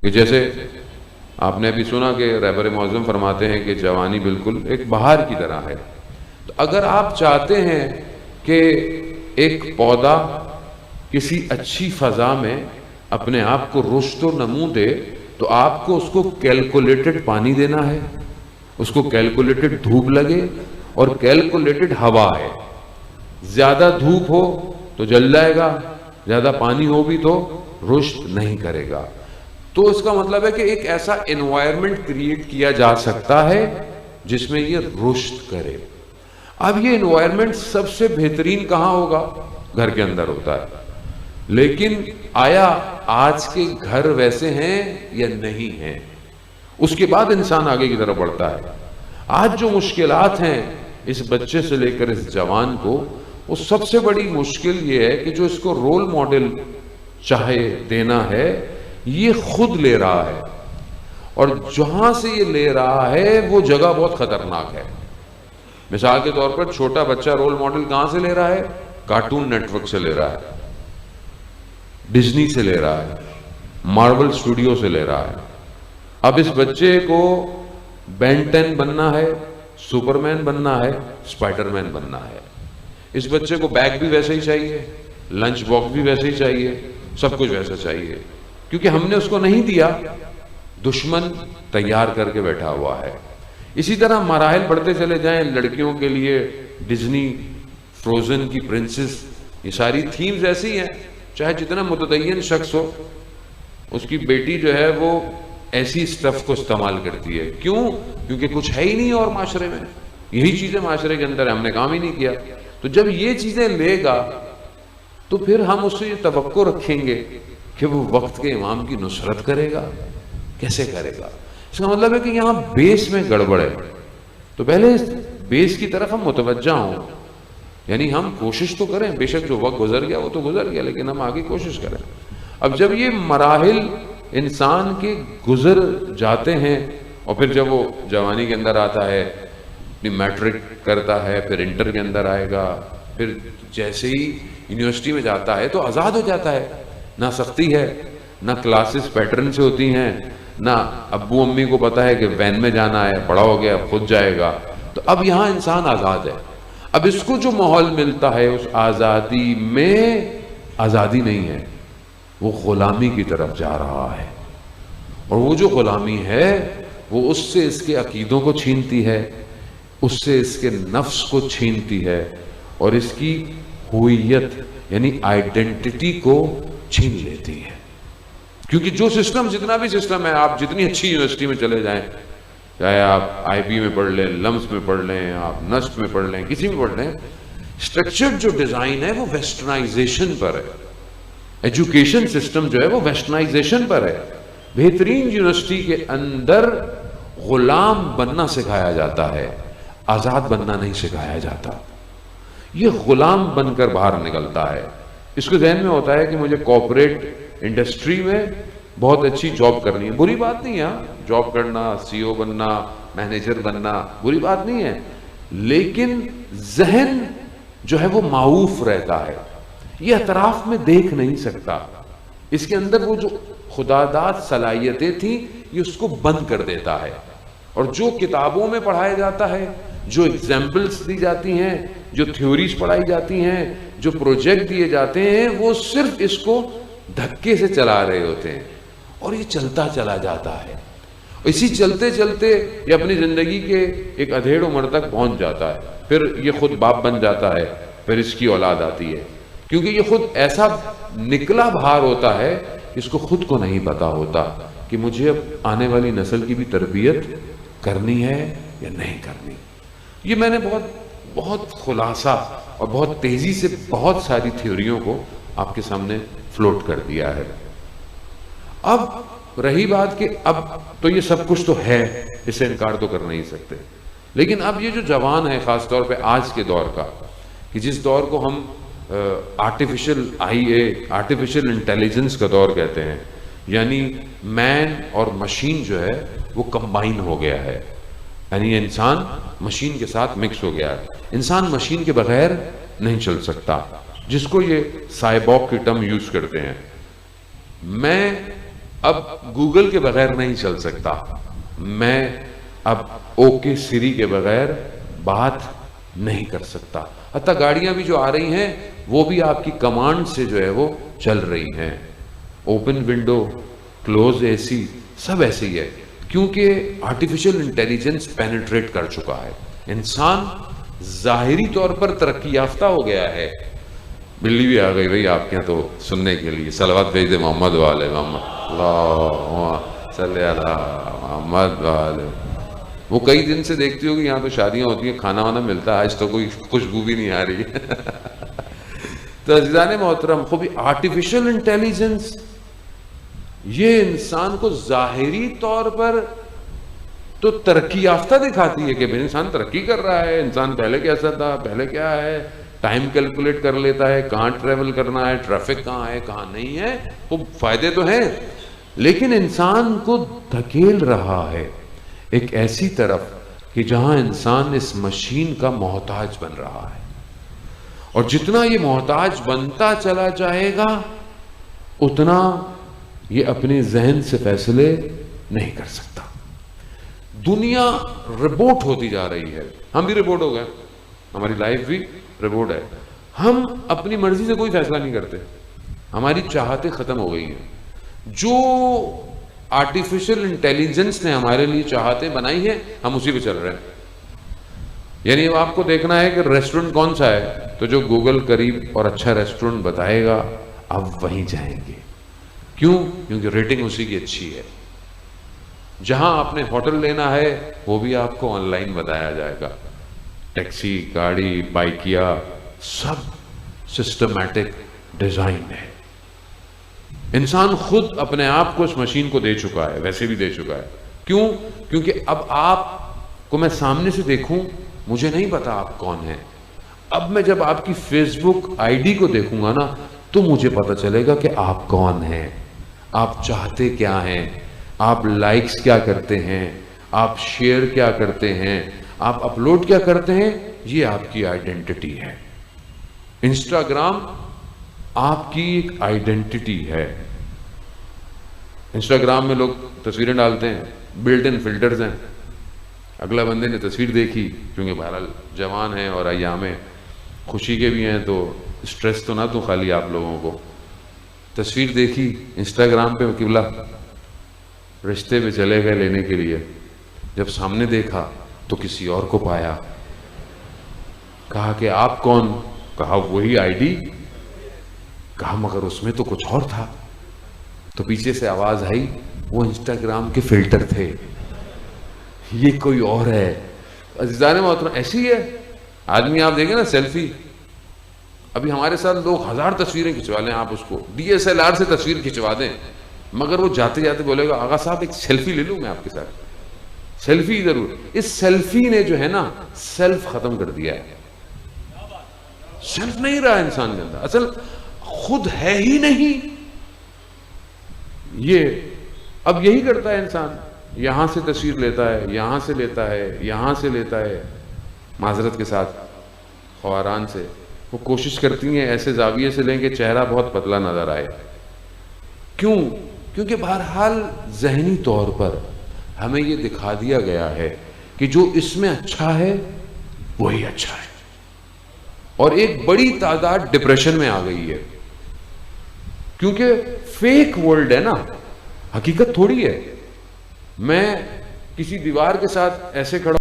کہ جیسے آپ نے ابھی سنا کہ رہبر معظم فرماتے ہیں کہ جوانی بالکل ایک بہار کی طرح ہے. تو اگر آپ چاہتے ہیں کہ ایک پودا کسی اچھی فضا میں اپنے آپ کو رشد و نمو دے تو آپ کو اس کو کیلکولیٹڈ پانی دینا ہے، اس کو کیلکولیٹڈ دھوپ لگے اور کیلکولیٹڈ ہوا ہے. زیادہ دھوپ ہو تو جل جائے گا، زیادہ پانی ہو بھی تو رشد نہیں کرے گا. تو اس کا مطلب ہے کہ ایک ایسا انوائرمنٹ کریٹ کیا جا سکتا ہے جس میں یہ رشد کرے. اب یہ انوائرمنٹ سب سے بہترین کہاں ہوگا؟ گھر کے اندر ہوتا ہے. لیکن آیا آج کے گھر ویسے ہیں یا نہیں ہیں؟ اس کے بعد انسان آگے کی طرف بڑھتا ہے. آج جو مشکلات ہیں اس بچے سے لے کر اس جوان کو، وہ سب سے بڑی مشکل یہ ہے کہ جو اس کو رول ماڈل چاہے دینا ہے یہ خود لے رہا ہے، اور جہاں سے یہ لے رہا ہے وہ جگہ بہت خطرناک ہے. مثال کے طور پر چھوٹا بچہ رول ماڈل کہاں سے لے رہا ہے؟ کارٹون نیٹ ورک سے لے رہا ہے، ڈزنی سے لے رہا ہے، مارول اسٹوڈیو سے لے رہا ہے. اب اس بچے کو بین 10 بننا ہے، سپر مین بننا ہے، اسپائڈر مین بننا ہے. اس بچے کو بیگ بھی ویسے ہی چاہیے، لنچ باکس بھی ویسے ہی چاہیے، سب کچھ ویسا چاہیے، کیونکہ ہم نے اس کو نہیں دیا، دشمن تیار کر کے بیٹھا ہوا ہے. اسی طرح مراحل بڑھتے چلے جائیں. لڑکیوں کے لیے ڈزنی، فروزن کی پرنسس، یہ ساری تھیمز ایسی ہیں. چاہے جتنا متدین شخص ہو، اس کی بیٹی جو ہے وہ ایسی سٹف کو استعمال کرتی ہے. کیوں؟ کیونکہ کچھ ہے ہی نہیں اور معاشرے میں، یہی چیزیں معاشرے کے اندر ہم نے کام ہی نہیں کیا. تو جب یہ چیزیں لے گا تو پھر ہم اس سے یہ توقع رکھیں گے کہ وہ وقت کے امام کی نصرت کرے گا. کیسے کرے گا؟ اس کا مطلب ہے کہ یہاں بیس میں گڑبڑ ہے. تو پہلے بیس کی طرف ہم متوجہ ہوں، یعنی ہم کوشش تو کریں. بے شک جو وقت گزر گیا وہ تو گزر گیا، لیکن ہم آگے کوشش کریں. اب جب یہ مراحل انسان کے گزر جاتے ہیں اور پھر جب وہ جوانی کے اندر آتا ہے، میٹرک کرتا ہے، پھر انٹر کے اندر آئے گا، پھر جیسے ہی یونیورسٹی میں جاتا ہے تو آزاد ہو جاتا ہے. نہ سختی ہے، نہ کلاسز پیٹرن سے ہوتی ہیں، نہ ابو امی کو پتا ہے کہ وین میں جانا ہے، بڑا ہو گیا خود جائے گا. تو اب یہاں انسان آزاد ہے. اب اس کو جو ماحول ملتا ہے اس آزادی میں آزادی نہیں ہے، وہ غلامی کی طرف جا رہا ہے. اور وہ جو غلامی ہے وہ اس سے اس کے عقیدوں کو چھینتی ہے، اس سے اس کے نفس کو چھینتی ہے، اور اس کی ہوئیت یعنی آئیڈینٹی کو چھین لیتی ہے. کیونکہ جو سسٹم، جتنا بھی سسٹم ہے، آپ جتنی اچھی یونیورسٹی میں چلے جائیں، چاہے آپ آئی بی میں پڑھ لیں، لمس میں پڑھ لیں، آپ نسٹ میں پڑھ لیں، کسی میں پڑھ لیں، اسٹرکچر جو ڈیزائن ہے وہ ویسٹرنائزیشن پر ہے. ایجوکیشن سسٹم جو ہے وہ ویسٹرنائزیشن پر ہے. بہترین یونیورسٹی کے اندر غلام بننا سکھایا جاتا ہے، آزاد بننا نہیں سکھایا جاتا. یہ غلام بن کر باہر نکلتا ہے. اس کو ذہن میں ہوتا ہے کہ مجھے کارپوریٹ انڈسٹری میں بہت اچھی جاب کرنی ہے. بری بات نہیں ہے جاب کرنا، سی او بننا، مینیجر بننا، بری بات نہیں ہے، لیکن ذہن جو ہے وہ معوف رہتا ہے. یہ اطراف میں دیکھ نہیں سکتا. اس کے اندر وہ جو خدا داد صلاحیتیں تھیں یہ اس کو بند کر دیتا ہے. اور جو کتابوں میں پڑھایا جاتا ہے، جو ایگزامپلس دی جاتی ہیں، جو تھیوریز پڑھائی جاتی ہیں، جو پروجیکٹ دیے جاتے ہیں، وہ صرف اس کو دھکے سے چلا رہے ہوتے ہیں اور یہ چلتا چلا جاتا ہے. اسی چلتے چلتے یہ اپنی زندگی کے ایک ادھیڑ عمر تک پہنچ جاتا ہے. پھر یہ خود باپ بن جاتا ہے، پھر اس کی اولاد آتی ہے، کیونکہ یہ خود ایسا نکلا بھار ہوتا ہے اس کو خود کو نہیں پتا ہوتا کہ مجھے اب آنے والی نسل کی بھی تربیت کرنی ہے یا نہیں کرنی. یہ میں نے بہت خلاصہ اور بہت تیزی سے بہت ساری تھیوریوں کو آپ کے سامنے فلوٹ کر دیا ہے. اب رہی بات کہ اب تو یہ سب کچھ تو ہے، اس سے انکار تو کر نہیں سکتے، لیکن اب یہ جو جوان ہے خاص طور پہ آج کے دور کا، کہ جس دور کو ہم آرٹیفیشل آرٹیفیشل انٹیلیجنس کا دور کہتے ہیں، یعنی مین اور مشین جو ہے وہ کمبائن ہو گیا ہے، یعنی انسان مشین کے ساتھ مکس ہو گیا ہے. انسان مشین کے بغیر نہیں چل سکتا، جس کو یہ سائبورگ کی ٹرم یوز کرتے ہیں. میں اب گوگل کے بغیر نہیں چل سکتا، میں اب اوکے سری کے بغیر بات نہیں کر سکتا. حتیٰ گاڑیاں بھی جو آ رہی ہیں وہ بھی آپ کی کمانڈ سے جو ہے وہ چل رہی ہیں. اوپن ونڈو، کلوز اے سی، سب ایسے ہی ہے، کیونکہ آرٹیفیشل انٹیلیجنس پینیٹریٹ کر چکا ہے. انسان ظاہری طور پر ترقی یافتہ ہو گیا ہے. بلی بھی آ گئی بھائی آپ کے یہاں تو سننے کے لیے. صلوات بھیج دے محمد والے محمد، اللہم صلی علی محمد والے. وہ کئی دن سے دیکھتی ہوگی یہاں تو شادیاں ہوتی ہیں، کھانا وانا ملتا ہے، آج تو کوئی خوشبو بھی نہیں آ رہی. تو عزیزان محترم، خوبی آرٹیفیشل انٹیلیجنس یہ انسان کو ظاہری طور پر تو ترقی یافتہ دکھاتی ہے کہ انسان ترقی کر رہا ہے. انسان پہلے کیسا تھا، پہلے کیا ہے، ٹائم کیلکولیٹ کر لیتا ہے، کہاں ٹریول کرنا ہے، ٹریفک کہاں ہے کہاں نہیں ہے. وہ فائدے تو ہیں، لیکن انسان کو دھکیل رہا ہے ایک ایسی طرف کہ جہاں انسان اس مشین کا محتاج بن رہا ہے. اور جتنا یہ محتاج بنتا چلا جائے گا اتنا یہ اپنے ذہن سے فیصلے نہیں کر سکتا. دنیا ربوٹ ہوتی جا رہی ہے، ہم بھی ربوٹ ہو گئے، ہماری لائف بھی ربوٹ ہے. ہم اپنی مرضی سے کوئی فیصلہ نہیں کرتے، ہماری چاہتیں ختم ہو گئی ہیں. جو آرٹیفیشل انٹیلیجنس نے ہمارے لیے چاہتیں بنائی ہیں ہم اسی پہ چل رہے ہیں. یعنی اب آپ کو دیکھنا ہے کہ ریسٹورنٹ کون سا ہے تو جو گوگل قریب اور اچھا ریسٹورنٹ بتائے گا اب وہیں جائیں گے. کیوں؟ کیونکہ ریٹنگ اسی کی اچھی ہے. جہاں آپ نے ہوٹل لینا ہے وہ بھی آپ کو آن لائن بتایا جائے گا. ٹیکسی، گاڑی، بائکیا، سب سسٹمیٹک ڈیزائن ہے. انسان خود اپنے آپ کو اس مشین کو دے چکا ہے، ویسے بھی دے چکا ہے. کیوں؟ کیونکہ اب آپ کو میں سامنے سے دیکھوں مجھے نہیں پتا آپ کون ہیں. اب میں جب آپ کی فیس بک آئی ڈی کو دیکھوں گا نا تو مجھے پتا چلے گا کہ آپ کون ہیں، آپ چاہتے کیا ہیں، آپ لائکس کیا کرتے ہیں، آپ شیئر کیا کرتے ہیں، آپ اپلوڈ کیا کرتے ہیں. یہ آپ کی آئیڈینٹی ہے. انسٹاگرام آپ کی ایک آئیڈینٹی ہے. انسٹاگرام میں لوگ تصویریں ڈالتے ہیں، بلٹ ان فلٹرز ہیں. اگلا بندے نے تصویر دیکھی، کیونکہ بہرحال جوان ہیں اور ایام خوشی کے بھی ہیں تو سٹریس تو نہ تو خالی آپ لوگوں کو. تصویر دیکھی انسٹاگرام پہ، قبلہ رشتے پہ چلے گئے لینے کے لیے. جب سامنے دیکھا تو کسی اور کو پایا. کہا کہ آپ کون؟ کہا وہی آئی ڈی. کہا مگر اس میں تو کچھ اور تھا. تو پیچھے سے آواز آئی وہ انسٹاگرام کے فلٹر تھے، یہ کوئی اور ہے. عزیزان محترم ایسی ہے آدمی. آپ دیکھیں نا سیلفی، ابھی ہمارے ساتھ لوگ 1000 تصویریں کھنچوا لیں، آپ اس کو DSLR سے تصویر کھنچوا دیں، مگر وہ جاتے جاتے بولے گا آغا صاحب ایک سیلفی لے لوں میں آپ کے ساتھ. سیلفی ضرور. اس سیلفی نے جو ہے نا سیلف ختم کر دیا ہے. سیلف نہیں رہا انسان کے اندر، اصل خود ہے ہی نہیں. یہ اب یہی کرتا ہے انسان، یہاں سے تصویر لیتا ہے، یہاں سے لیتا ہے، یہاں سے لیتا ہے. معذرت کے ساتھ خواران سے وہ کوشش کرتی ہیں ایسے زاویے سے لیں کہ چہرہ بہت پتلا نظر آئے. کیوں؟ کیونکہ بہرحال ذہنی طور پر ہمیں یہ دکھا دیا گیا ہے کہ جو اس میں اچھا ہے وہی اچھا ہے. اور ایک بڑی تعداد ڈپریشن میں آ گئی ہے، کیونکہ فیک ورلڈ ہے نا، حقیقت تھوڑی ہے. میں کسی دیوار کے ساتھ ایسے کھڑا